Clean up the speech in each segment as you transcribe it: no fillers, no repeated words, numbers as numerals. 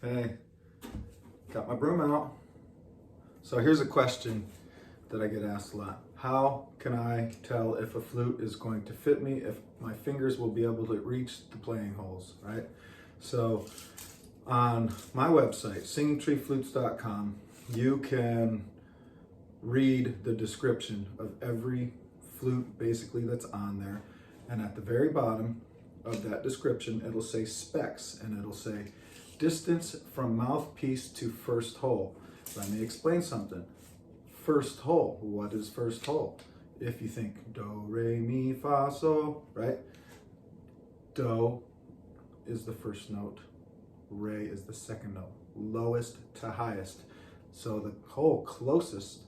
Hey, got my broom out. So here's a question that I get asked a lot. How can I tell if a flute is going to fit me, if my fingers will be able to reach the playing holes, right? So on my website, singingtreeflutes.com, you can read the description of every flute basically that's on there. And at the very bottom of that description, it'll say specs, and it'll say distance from mouthpiece to first hole. Let me explain something. First hole, what is first hole? If you think do, re, mi, fa, sol, right? Do is the first note, re is the second note, lowest to highest. So the hole closest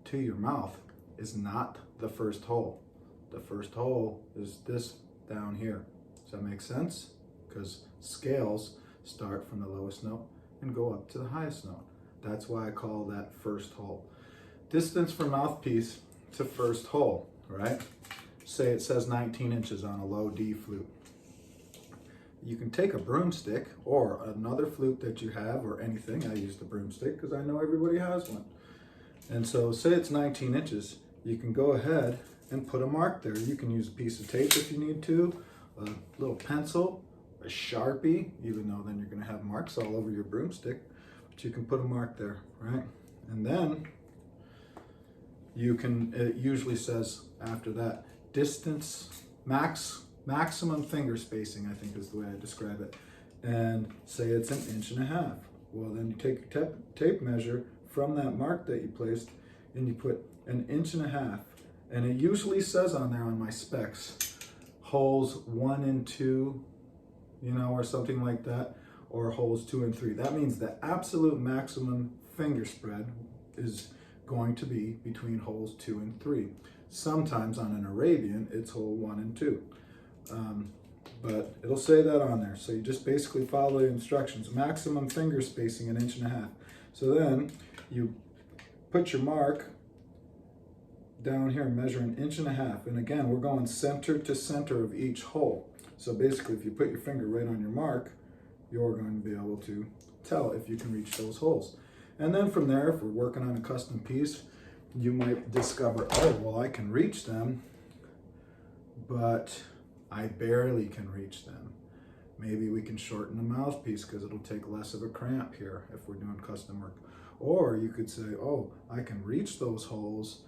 to your mouth is not the first hole. The first hole is this down here. Does that make sense? Because scales start from the lowest note and go up to the highest note. That's why I call that first hole. Distance from mouthpiece to first hole, right? Say it says 19 inches on a low D flute. You can take a broomstick or another flute that you have or anything. I use the broomstick because I know everybody has one. And so say it's 19 inches, you can go ahead and put a mark there. You can use a piece of tape if you need to, a little pencil, a Sharpie, even though then you're going to have marks all over your broomstick, but you can put a mark there, right? And then you can, it usually says after that, distance, maximum finger spacing, I think is the way I describe it, and say it's 1.5 inches. Well, then you take your tape measure from that mark that you placed and you put 1.5 inches, and it usually says on there on my specs, holes 1 and 2, you know, or something like that, or holes 2 and 3. That means the absolute maximum finger spread is going to be between holes 2 and 3. Sometimes on an Arabian, it's hole 1 and 2. But it'll say that on there. So you just basically follow the instructions. Maximum finger spacing 1.5 inches. So then you put your mark down here and measure 1.5 inches. And again, we're going center to center of each hole. So basically, if you put your finger right on your mark, you're going to be able to tell if you can reach those holes. And then from there, if we're working on a custom piece, you might discover, oh, well, I can reach them, but I barely can reach them. Maybe we can shorten the mouthpiece because it'll take less of a cramp here if we're doing custom work. Or you could say, oh, I can reach those holes,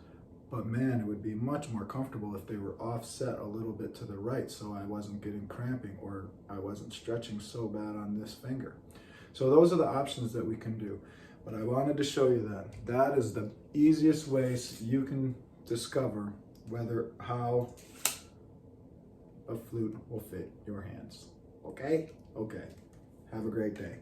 but man, it would be much more comfortable if they were offset a little bit to the right so I wasn't getting cramping or I wasn't stretching so bad on this finger. So those are the options that we can do. But I wanted to show you that. That is the easiest way you can discover how a flute will fit your hands. Okay? Okay. Have a great day.